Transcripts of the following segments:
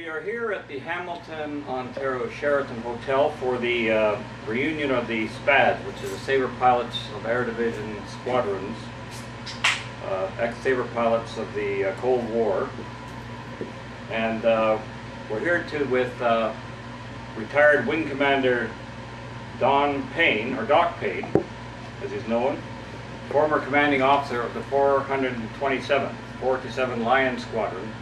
are here at the Hamilton, Ontario Sheraton Hotel for the reunion of the SPADs, which is the Sabre Pilots of Air Division Squadrons, ex-Sabre pilots of the Cold War. And we're here with retired Wing Commander Payne, or Doc Payne, as he's known, former commanding officer of the 427th, 427 Lion Squadron.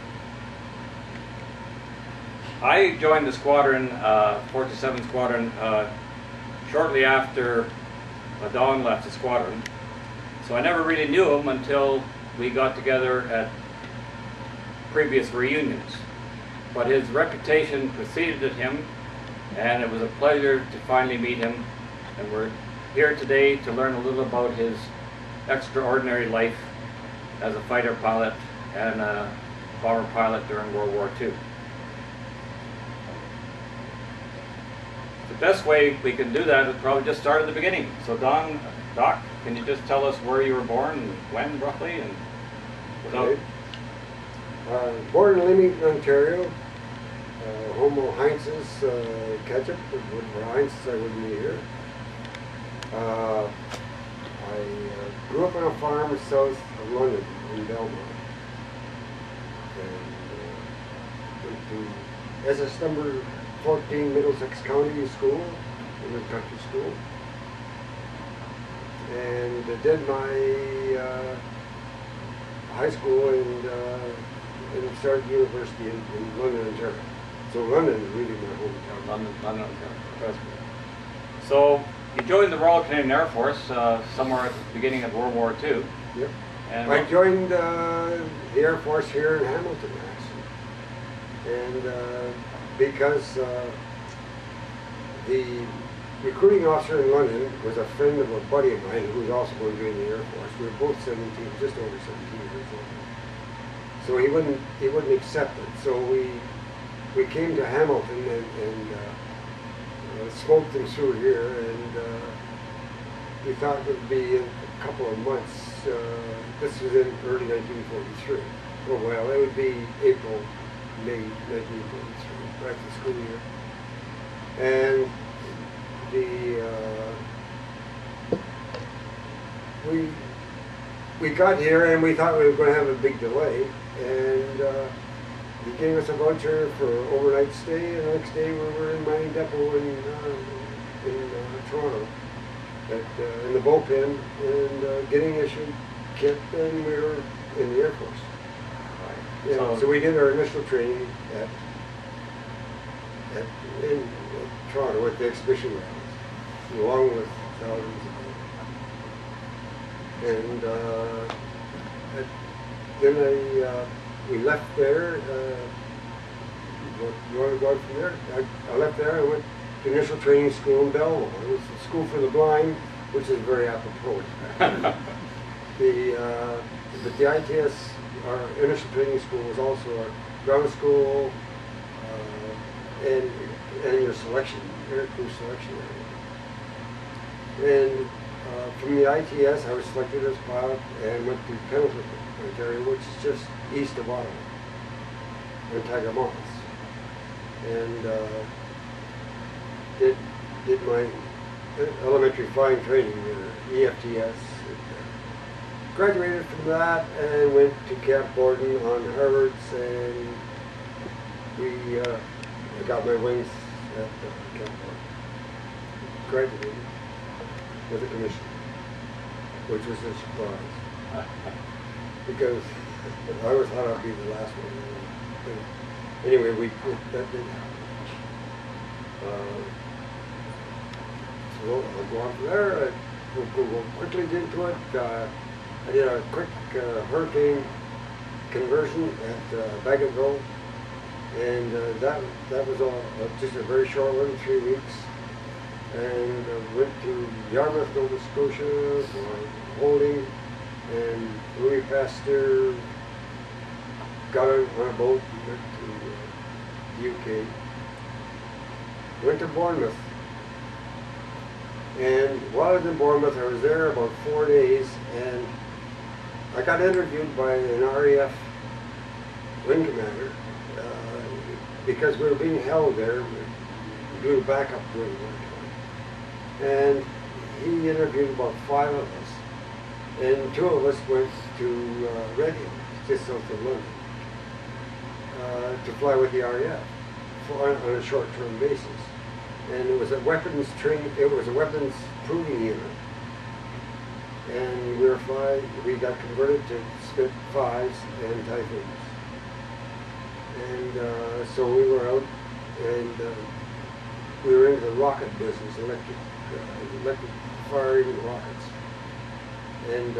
I joined the squadron, 427 Squadron, shortly after Don left the squadron. So I never really knew him until we got together at previous reunions. But his reputation preceded him, and it was a pleasure to finally meet him. And we're here today to learn a little about his extraordinary life as a fighter pilot and a bomber pilot during World War II. The best way we can do that is probably just start at the beginning. So Doc, can you just tell us where you were born and when roughly? And okay. Born in Leamington, Ontario, home of Heinz's ketchup. If it wasn't for Heinz, I wouldn't be here. I grew up on a farm south of London in Belmont, and went to SS number 14 Middlesex County School, in the country school, and did my high school and started university in London, Ontario. So London is really my hometown. London, Ontario. So you joined the Royal Canadian Air Force somewhere at the beginning of World War II. Yep. And I joined the Air Force here in Hamilton, actually. And because the recruiting officer in London was a friend of a buddy of mine who was also going to join the Air Force. We were both 17, just over 17 years old. So he wouldn't accept it. So we came to Hamilton and smoked him through here, and we thought it would be a couple of months. This was in early 1943. Oh well, it would be April, May 1943, right the school year. And we got here and we thought we were going to have a big delay, and he gave us a voucher for overnight stay, and the next day we were in mining depot in Toronto, in the bullpen, and getting issued kit, and we were in the Air Force. Right. Yeah, so we did our initial training in Toronto at the exhibition grounds, along with thousands of them. And then we left there. You want to go from there? I left there and went to initial training school in Belleville. It was a school for the blind, which is very apropos. But the ITS, our initial training school, was also our ground school and your selection, air crew selection area. And from the ITS, I was selected as pilot and went to Pendleton, Ontario, which is just east of Ottawa, in Tagamoss, and did my elementary flying training there, EFTS. Graduated from that and went to Camp Borden on Harvards, and I got my wings at Camp Borden. Graduated with a commission, which was a surprise, because I always thought I'd be the last one. But anyway, that didn't happen. So I'll go on from there. We'll go quickly into it. I did a quick hurricane conversion at Bagotville, and that was all just a very short one, 3 weeks. And went to Yarmouth, Nova Scotia for holding, and Louis Pasteur got on a boat and went to the UK. Went to Bournemouth, and while I was in Bournemouth, I was there about 4 days, and I got interviewed by an RAF wing commander because we were being held there doing backup during one time. And he interviewed about 5 of us, and 2 of us went to Reading, just south of London, to fly with the RAF on a short-term basis. And it was a weapons proving unit. And we got converted to Spit 5s and Typhoons. And so we were out, and we were into the rocket business, electric firing rockets, and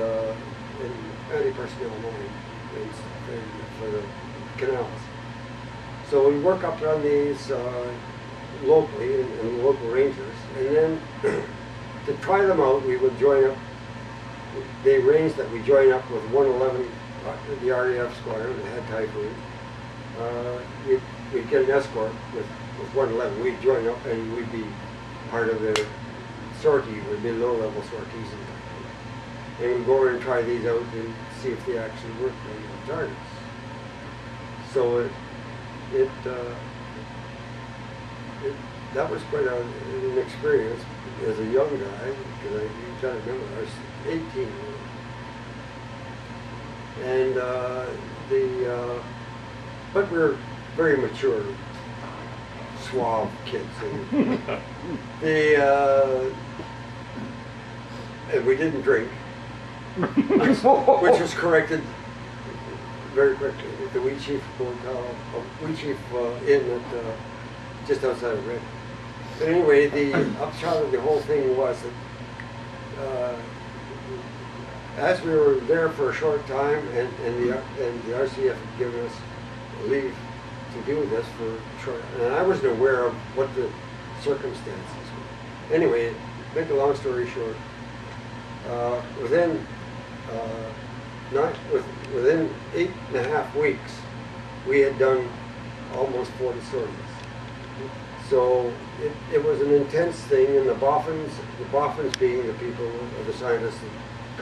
anti-personnel mine for the canals. So we work up on these locally in local rangers, and then to try them out, we would join up. They arranged that we join up with 111, the RAF squadron that had Typhoon. We'd get an escort with 111. We'd join up and we'd be part of their sortie. We'd be low-level sorties and Typhoon. And we'd go over and try these out and see if they actually worked on the targets. So that was quite an experience as a young guy, because you got to remember I was 18. And but we were very mature, suave kids. And we didn't drink, which was corrected very quickly at the Wheat Chief Hotel, Wheat Chief Inn at just outside of Reading. But anyway, the upshot of the whole thing was that as we were there for a short time, and the RCF had given us leave to do this for short, and I wasn't aware of what the circumstances were. Anyway, make a long story short, within 8.5 weeks, we had done almost 40 sorties. So it was an intense thing, and the boffins being the people, or the scientists that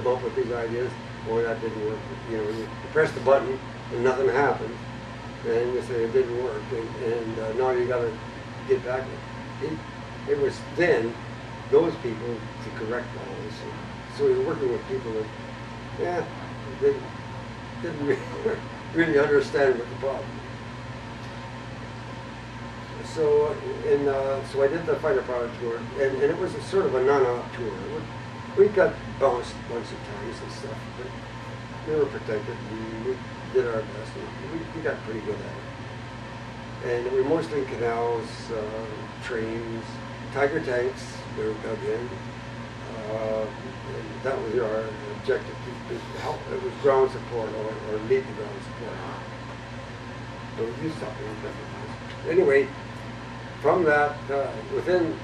come up with these ideas, boy, that didn't work. You know, you press the button and nothing happened, and you say it didn't work, and now you got to get back. It was then those people to correct all this. So we were working with people that, they didn't really understand what the problem was. So, so I did the fighter pilot tour, and it was a sort of a non-op tour. We got bounced a bunch of times and stuff, but we were protected, and we did our best, and we got pretty good at it. And we were mostly canals, trains, Tiger tanks, they were dug in. And that was our objective, to help. It was ground support, or lead the ground support. So we used something different. Anyway, from that, within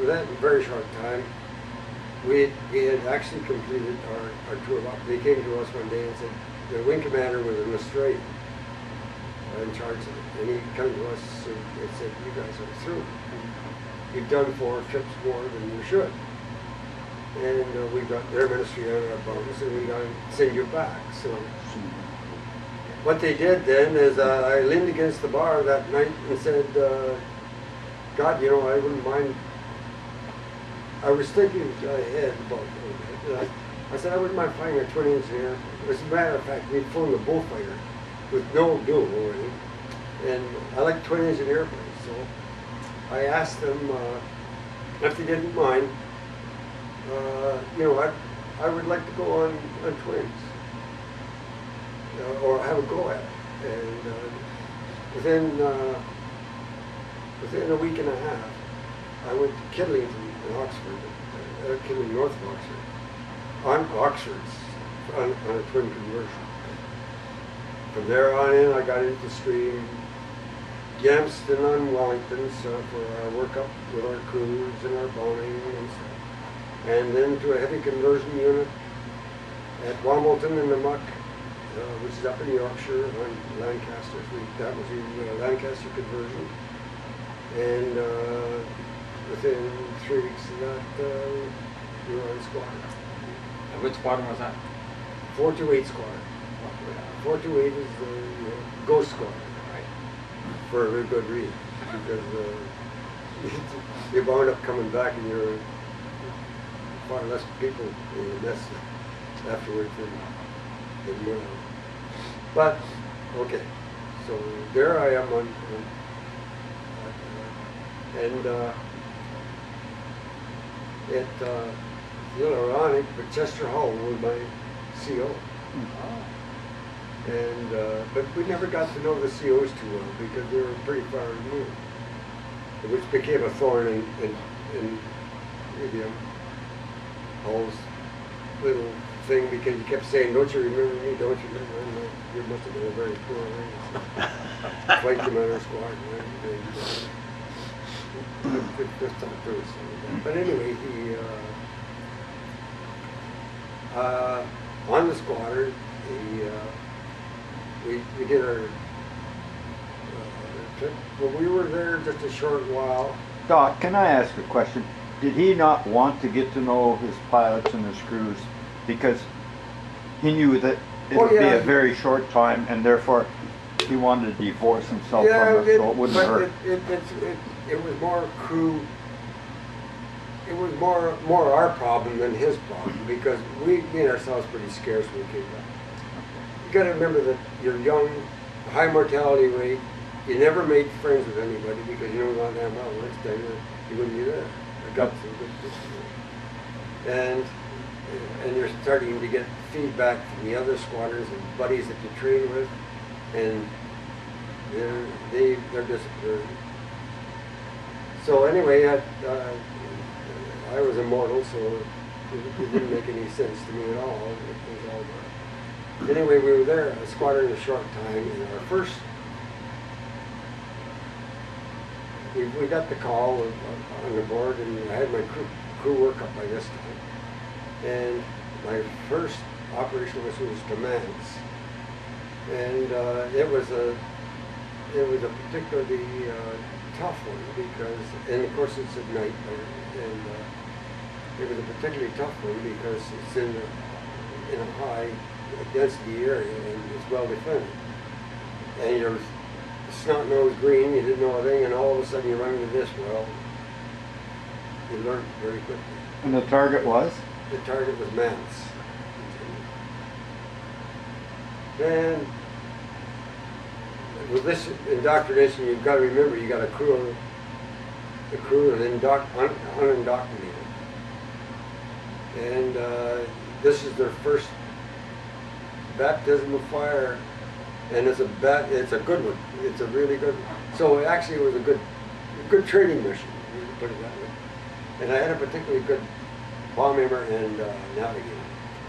that very short time, we had actually completed our tour. They came to us one day and said, the wing commander was an Australian in charge of it. And he came to us and said, you guys are through. You've done 4 trips more than you should. And we got their ministry on our bonus, and we got to send you back. So what they did then is I leaned against the bar that night and said, God, you know, I wouldn't mind. I was thinking ahead about it. I said I wouldn't mind flying a twin engineer. As a matter of fact, we'd flown the bullfighter with no dual already, and I like twin engine airplanes. So I asked them if they didn't mind. You know, I would like to go on twins, or have a go at it. And within a week and a half, I went to Kidlington in Oxford, Kidlington north of Oxford, on Oxford's, on a twin conversion. From there on in, I got into stream, Yamston on Wellington, so for our workup with our crews and our boning and stuff. And then to a heavy conversion unit at Wombleton in the Muck, which is up in Yorkshire on Lancaster. That was the Lancaster conversion. And within 3 weeks of that, we were on squadron. And which squadron was that? 428 squadron. 428 is the Ghost Squadron. Right. for a very good reason, because you wound up coming back and you're far less people in the mess afterwards than when. But okay, so there I am and it's a little ironic, but Chester Hall was my CO. And but we never got to know the COs too well because they were pretty far removed, which became a thorn in Hall's little thing, because he kept saying, "Don't you remember me? Don't you remember?" And you must have been a very poor race. Flight commander squad. But anyway, he on the squadron, we did our trip. But we were there just a short while. Doc, can I ask a question? Did he not want to get to know his pilots and his crews because he knew that it would be a very short time, and therefore he wanted to divorce himself from us so it wouldn't hurt? It was more crew. It was more our problem than his problem, because we made ourselves pretty scarce when we came back. You got to remember that you're young, high mortality rate. You never made friends with anybody because you don't want to have well next time you wouldn't be there. I got some good people. And you're starting to get feedback from the other squadrons and buddies that you train with, and they're disappearing. So anyway, I was immortal, so it didn't make any sense to me at all. It was all good. Anyway, we were there, a squadron, a short time, and our first, we got the call on the board, and I had my crew work up by this time. And my first operational mission was to Mance, and it was a particularly tough one because, and of course it's at night, and it was a particularly tough one because it's in a high density area and it's well defended. And you're snot-nosed green, you didn't know a thing, and all of a sudden you run into this. Well, you learn very quickly. And the target was? The target was Mance. Then, with this indoctrination, you've got to remember you got a crew and unindoctrinated. And this is their first baptism of fire, and it's a good one. It's a really good one. So actually, it was a good training mission, to put it that way. And I had a particularly good bomb aimer and navigator.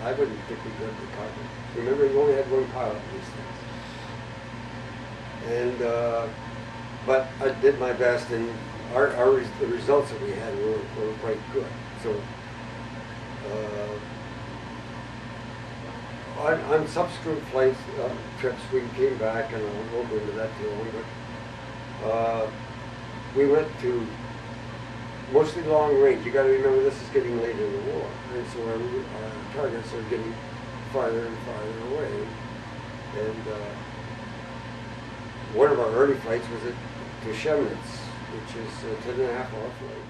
I wasn't particularly good at the cockpit. Remember, you only had one pilot in these things. And but I did my best, and the results that we had were quite good. So on subsequent flights, trips, we came back, and I won't go into that too long, but we went to mostly long range. You got to remember, this is getting later in the war, and so our targets are getting farther and farther away. And one of our early flights was to Chemnitz, which is a 10.5-hour flight.